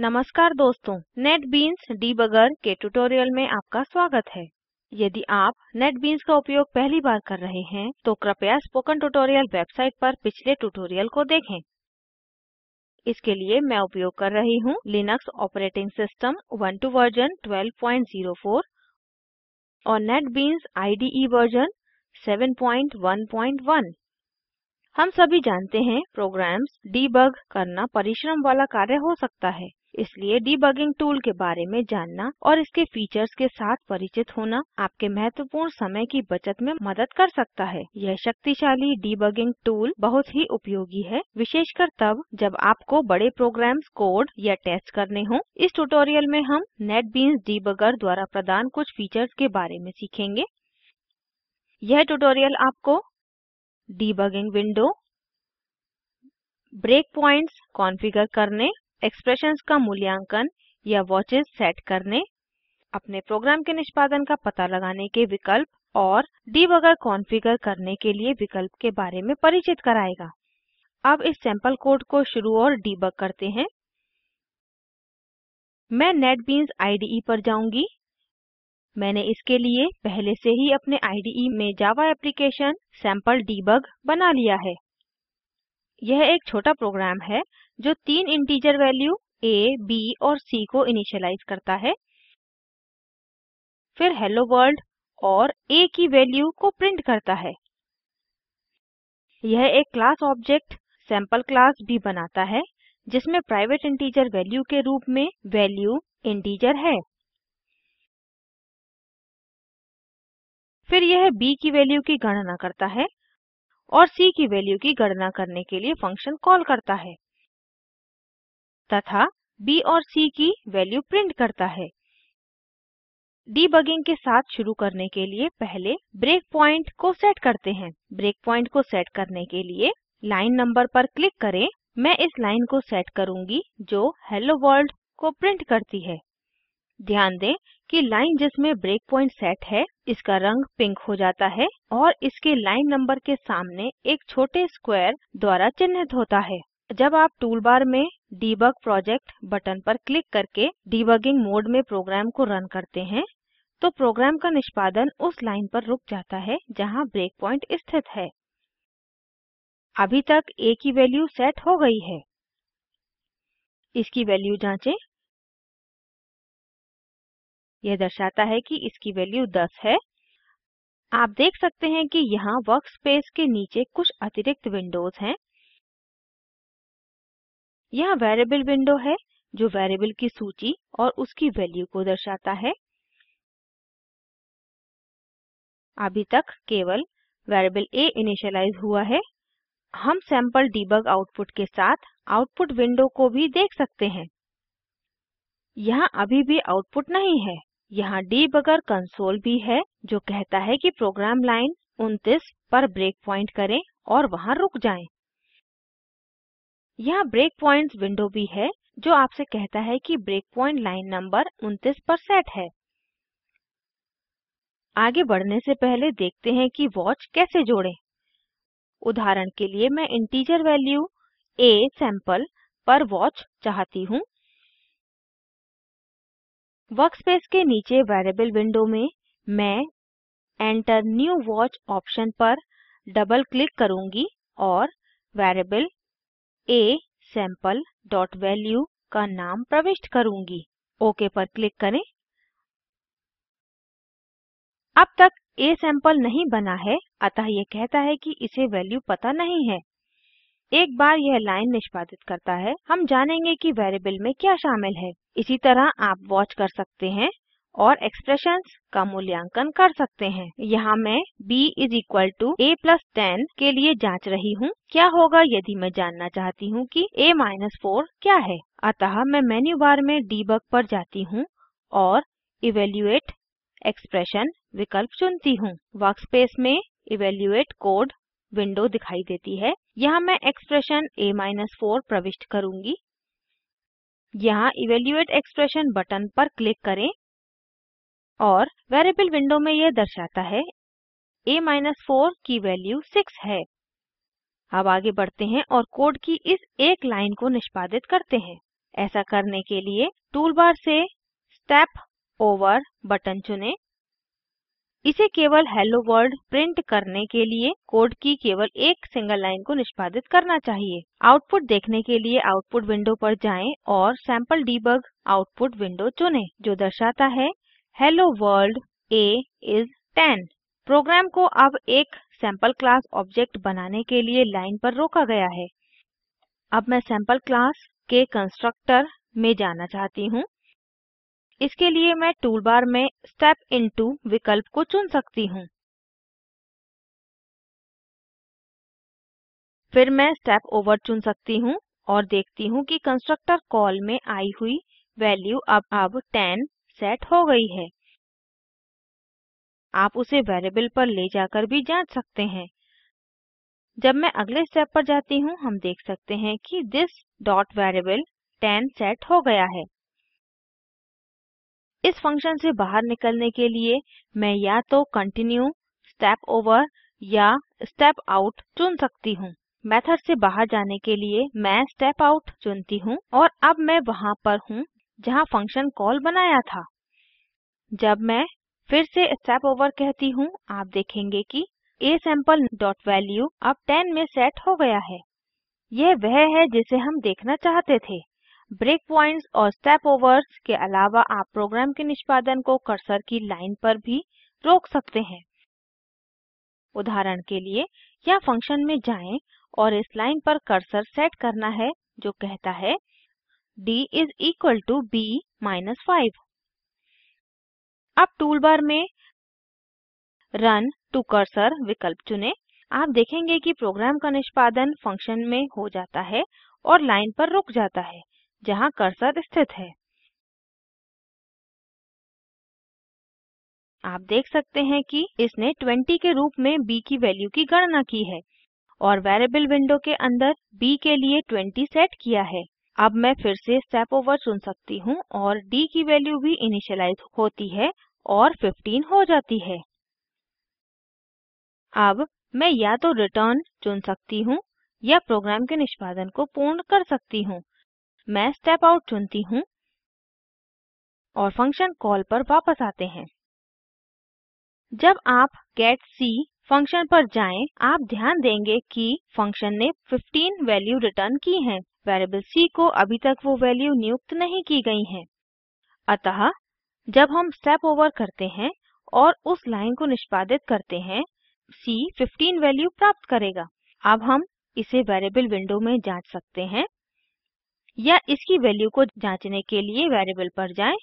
नमस्कार दोस्तों, NetBeans debugger के ट्यूटोरियल में आपका स्वागत है। यदि आप नेटबीन्स का उपयोग पहली बार कर रहे हैं तो कृपया स्पोकन ट्यूटोरियल वेबसाइट पर पिछले ट्यूटोरियल को देखें। इसके लिए मैं उपयोग कर रही हूँ Linux operating system Ubuntu version 1204 और नेटबीन्स IDE वर्जन 711। हम सभी जानते हैं प्रोग्राम्स डीबग करना परिश्रम वाला कार्य हो सकता है, इसलिए डीबगिंग टूल के बारे में जानना और इसके फीचर्स के साथ परिचित होना आपके महत्वपूर्ण समय की बचत में मदद कर सकता है। यह शक्तिशाली डीबगिंग टूल बहुत ही उपयोगी है, विशेषकर तब जब आपको बड़े प्रोग्राम्स कोड या टेस्ट करने हों। इस ट्यूटोरियल में हम नेटबीन्स डिबगर द्वारा प्रदान कुछ फीचर्स के बारे में सीखेंगे। यह ट्यूटोरियल आपको debugging window, break points configure करने, एक्सप्रेशंस का मूल्यांकन या वॉचेस सेट करने, अपने प्रोग्राम के निष्पादन का पता लगाने के विकल्प और डिबगर कॉन्फ़िगर करने के लिए विकल्प के बारे में परिचित कराएगा। अब इस सैंपल कोड को शुरू और डीबग करते हैं। मैं नेटबीन्स IDE पर जाऊंगी। मैंने इसके लिए पहले से ही अपने IDE में जावा एप्लीकेशन सैंपल डीबग बना लिया है। यह एक छोटा प्रोग्राम है जो 3 इंटीजर वैल्यू a, b और c को इनिशियलाइज करता है, फिर हेलो वर्ल्ड और a की वैल्यू को प्रिंट करता है। यह एक क्लास ऑब्जेक्ट सैंपल क्लास भी बनाता है जिसमें प्राइवेट इंटीजर वैल्यू के रूप में वैल्यू इंटीजर है। फिर यह b की वैल्यू की गणना करता है और c की वैल्यू की गणना करने के लिए फंक्शन कॉल करता है तथा b और c की वैल्यू प्रिंट करता है। डीबगिंग के साथ शुरू करने के लिए पहले ब्रेक पॉइंट को सेट करते हैं। ब्रेक पॉइंट को सेट करने के लिए लाइन नंबर पर क्लिक करें। मैं इस लाइन को सेट करूंगी जो हेलो वर्ल्ड को प्रिंट करती है। ध्यान दें कि लाइन जिसमें ब्रेक पॉइंट सेट है इसका रंग पिंक हो जाता है और इसके लाइन नंबर के सामने एक छोटे स्क्वायर द्वारा चिन्हित होता है। जब आप टूलबार में डीबग प्रोजेक्ट बटन पर क्लिक करके डीबगिंग मोड में प्रोग्राम को रन करते हैं तो प्रोग्राम का निष्पादन उस लाइन पर रुक जाता है जहां ब्रेक पॉइंट स्थित है। अभी तक a की वैल्यू सेट हो गई है। इसकी वैल्यू जांचें। यह दर्शाता है कि इसकी वैल्यू 10 है। आप देख सकते हैं कि यहाँ वर्कस्पेस के नीचे कुछ अतिरिक्त विंडोज हैं। यहाँ वेरिएबल विंडो है जो वेरिएबल की सूची और उसकी वैल्यू को दर्शाता है। अभी तक केवल वेरिएबल a इनिशियलाइज हुआ है। हम सैंपल डीबग आउटपुट के साथ आउटपुट विंडो को भी देख सकते हैं। यहाँ अभी भी आउटपुट नहीं है। यहाँ डीबगर कंसोल भी है जो कहता है कि प्रोग्राम लाइन 29 पर ब्रेक पॉइंट करें और वहां रुक जाएं। यहाँ ब्रेक पॉइंट्स विंडो भी है जो आपसे कहता है कि ब्रेक पॉइंट लाइन नंबर 29 पर सेट है। आगे बढ़ने से पहले देखते हैं कि वॉच कैसे जोड़ें। उदाहरण के लिए मैं इंटीजर वैल्यू a सैंपल पर वॉच चाहती हूँ। वर्कस्पेस के नीचे वेरिएबल विंडो में मैं एंटर न्यू वॉच ऑप्शन पर डबल क्लिक करूंगी और वेरिएबल a sample.value का नाम प्रविष्ट करूंगी। ओके पर क्लिक करें। अब तक a सैंपल नहीं बना है, अतः ये कहता है कि इसे वैल्यू पता नहीं है। एक बार यह लाइन निष्पादित करता है हम जानेंगे कि वेरिएबल में क्या शामिल है। इसी तरह आप वॉच कर सकते हैं और एक्सप्रेशंस का मूल्यांकन कर सकते हैं। यहाँ मैं b = a+10 के लिए जांच रही हूँ क्या होगा यदि मैं जानना चाहती हूँ कि a-4 क्या है। अतः मैं मेन्यू बार में डीबग पर जाती हूँ और इवैल्यूएट एक्सप्रेशन विकल्प चुनती हूँ। वर्कस्पेस में इवैल्यूएट कोड विंडो दिखाई देती है। यहाँ मैं एक्सप्रेशन a-4 प्रविष्ट करूँगी। यहाँ इवैल्यूएट एक्सप्रेशन बटन पर क्लिक करें और वेरिएबल विंडो में यह दर्शाता है a-4 की वैल्यू 6 है। अब आगे बढ़ते हैं और कोड की इस एक लाइन को निष्पादित करते हैं। ऐसा करने के लिए टूल बार से स्टेप ओवर बटन चुनें। इसे केवल हेलो वर्ल्ड प्रिंट करने के लिए कोड की केवल एक सिंगल लाइन को निष्पादित करना चाहिए। आउटपुट देखने के लिए आउटपुट विंडो पर जाएं और सैंपल डीबग आउटपुट विंडो चुनें जो दर्शाता है हेलो वर्ल्ड आ इस 10। प्रोग्राम को अब एक सैंपल क्लास ऑब्जेक्ट बनाने के लिए लाइन पर रोका गया है। अब मैं सैंपल क्लास के कंस्ट्रक्टर में जाना चाहती हूँ। इसके लिए मैं टूल बार में स्टेप इनटू विकल्प को चुन सकती हूँ। फिर मैं स्टेप ओवर चुन सकती हूँ और देखती हूँ कि कंस्ट्रक्टर कॉल में आई हुई वैल्यू अब 10 सेट हो गई है। आप उसे वेरिएबल पर ले जाकर भी जांच सकते हैं। जब मैं अगले स्टेप पर जाती हूँ हम देख सकते हैं कि दिस डॉट वेरिएबल 10 सेट हो गया है। इस फंक्शन से बाहर निकलने के लिए मैं या तो कंटिन्यू, स्टेप ओवर या स्टेप आउट चुन सकती हूँ। मेथड से बाहर जाने के लिए मैं स्टेप आउट चुनती हूँ और अब मैं वहाँ पर हूँ जहाँ फंक्शन कॉल बनाया था। जब मैं फिर से स्टेप ओवर कहती हूँ आप देखेंगे कि asampleवैल्यू अब 10 में सेट हो गया है। यह वह है जिसे हम देखना चाहते थे। ब्रेक पॉइंट्स और स्टेप ओवर्स के अलावा आप प्रोग्राम के निष्पादन को कर्सर की लाइन पर भी रोक सकते हैं। उदाहरण के लिए यहाँ फंक्शन में जाएं और इस लाइन पर कर्सर सेट करना है जो कहता है d is equal to b minus 5। अब टूल बार में रन टू कर्सर विकल्प चुनें। आप देखेंगे कि प्रोग्राम का निष्पादन फंक्शन में हो जाता है और लाइन पर रुक जाता है जहाँ कर्सर स्थित है। आप देख सकते हैं कि इसने 20 के रूप में b की वैल्यू की गणना की है और वेरिएबल विंडो के अंदर b के लिए 20 सेट किया है। अब मैं फिर से स्टेप ओवर चुन सकती हूँ और d की वैल्यू भी इनिशियलाइज होती है और 15 हो जाती है। अब मैं या तो रिटर्न चुन सकती हूँ या प्रोग्राम के निष्पादन को पूर्ण कर सकती हूँ। मैं स्टेप आउट चुनती हूँ और फंक्शन कॉल पर वापस आते हैं। जब आप गेट सी फंक्शन पर जाएं आप ध्यान देंगे कि फंक्शन ने 15 वैल्यू रिटर्न की हैं। वेरिएबल सी को अभी तक वो वैल्यू नियुक्त नहीं की गई हैं। अतः जब हम स्टेप ओवर करते हैं और उस लाइन को निष्पादित करते हैं सी 15 वैल्यू प्राप्त करेगा। अब हम इसे वेरिएबल विंडो में जांच सकते हैं या इसकी वैल्यू को जांचने के लिए वेरिएबल पर जाएं।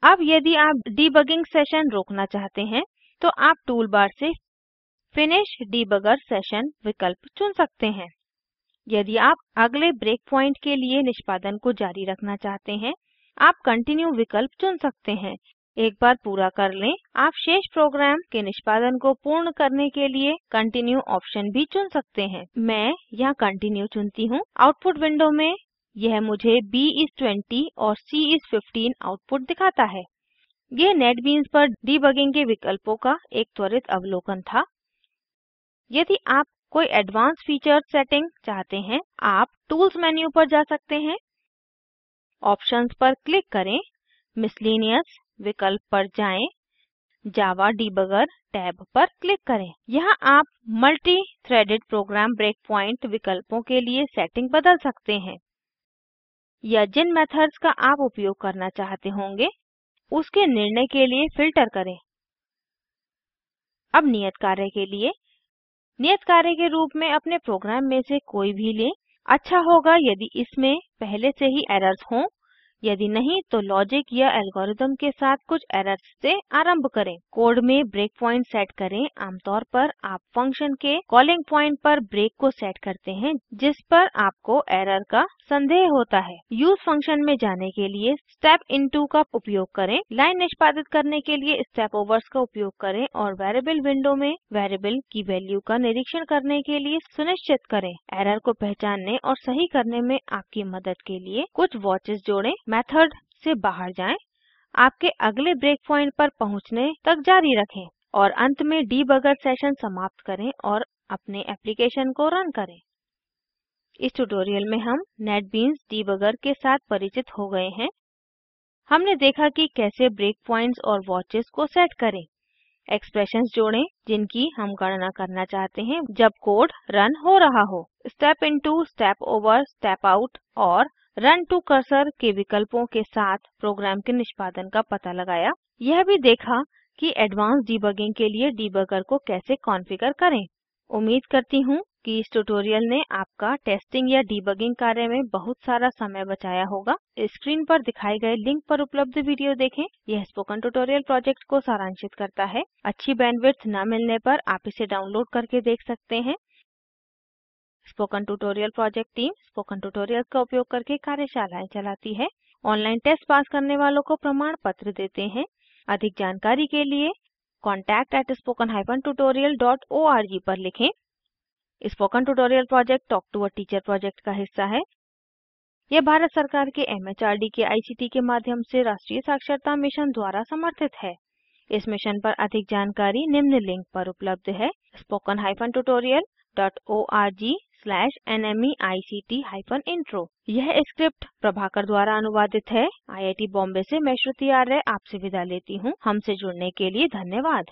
अब यदि आप डिबगिंग सेशन रोकना चाहते हैं तो आप टूल बार से फिनिश डिबगर सेशन विकल्प चुन सकते हैं। यदि आप अगले ब्रेक पॉइंट के लिए निष्पादन को जारी रखना चाहते हैं आप कंटिन्यू विकल्प चुन सकते हैं। एक बार पूरा कर लें आप शेष प्रोग्राम के निष्पादन को पूर्ण करने के लिए कंटिन्यू ऑप्शन भी चुन सकते हैं। मैं यहाँ कंटिन्यू चुनती हूँ। आउटपुट विंडो में यह मुझे b इज़ 20 और c इज़ 15 आउटपुट दिखाता है। यह नेटबीन्स पर डिबगिंग के विकल्पों का एक त्वरित अवलोकन था। यदि आप कोई एडवांस फीचर सेटिंग चाहते हैं आप टूल्स मेन्यू पर जा सकते हैं, ऑप्शंस पर क्लिक करें, मिसलेनियस विकल्प पर जाएं, जावा डिबगर टैब पर क्लिक करें। यहाँ आप multi threaded program break point विकल्पों के लिए सेटिंग बदल सकते हैं या जिन मेथड्स का आप उपयोग करना चाहते होंगे उसके निर्णय के लिए फ़िल्टर करें। अब नियत कार्य के लिए नियत कार्य के रूप में अपने प्रोग्राम में से कोई भी लें। अच्छा होगा यदि इसमें पहले से ही एरर्स हों, यदि नहीं तो लॉजिक या एल्गोरिदम के साथ कुछ एरर्स से आरंभ करें। कोड में ब्रेक पॉइंट सेट करें। आमतौर पर आप फंक्शन के कॉलिंग पॉइंट पर ब्रेक को सेट करते हैं जिस पर आपको एरर का संदेह होता है। यूज फंक्शन में जाने के लिए स्टेप इनटू का उपयोग करें। लाइन निष्पादित करने के लिए स्टेप ओवर्स का उपयोग करें और वेरिएबल विंडो में वेरिएबल की वैल्यू का निरीक्षण करने के लिए सुनिश्चित करें। एरर को पहचानने और सही करने में आपकी मदद के लिए कुछ वॉचेस जोड़ें। मेथड से बाहर जाएं, आपके अगले ब्रेक पॉइंट पर पहुंचने तक जारी रखें और अंत में डिबगर सेशन समाप्त करें और अपने एप्लीकेशन को रन करें। इस ट्यूटोरियल में हम नेटबीन्स डिबगर के साथ परिचित हो गए हैं। हमने देखा कि कैसे ब्रेक पॉइंट्स और वॉचेस को सेट करें, एक्सप्रेशंस जोड़ें जिनकी हम गणना करना चाहते हैं जब कोड रन हो रहा हो, step into, step over, step out और रन टू कर्सर के विकल्पों के साथ प्रोग्राम के निष्पादन का पता लगाया। यह भी देखा कि एडवांस डिबगिंग के लिए डिबगर को कैसे कॉन्फ़िगर करें। उम्मीद करती हूँ कि इस ट्यूटोरियल ने आपका टेस्टिंग या डिबगिंग कार्य में बहुत सारा समय बचाया होगा। स्क्रीन पर दिखाए गए लिंक पर उपलब्ध वीडियो देखें। यह स्पोकन ट्यूटोरियल प्रोजेक्ट को सारांशित करता है। अच्छी बैंडविड्थ न मिलने पर आप इसे डाउनलोड करके देख सकते हैं। Spoken tutorial project team spoken tutorial का उपयोग करके कार्यशालाएं चलाती है। ऑनलाइन टेस्ट पास करने वालों को प्रमाण पत्र देते हैं। अधिक जानकारी के लिए contact@spoken-tutorial.org पर लिखें। Spoken tutorial project talk to a teacher project का हिस्सा है। यह भारत सरकार के एमएचआरडी के आईसीटी के माध्यम से राष्ट्रीय साक्षरता मिशन द्वारा समर्थित है। इस मिशन पर अधिक जानकारी निम्न लिंक पर उपलब्ध है, spoken-tutorial.org/nmeict-intro। यह स्क्रिप्ट प्रभाकर द्वारा अनुवादित है। आईआईटी बॉम्बे से मैं श्रुति आर्य आपसे विदा लेती हूँ। हमसे जुड़ने के लिए धन्यवाद।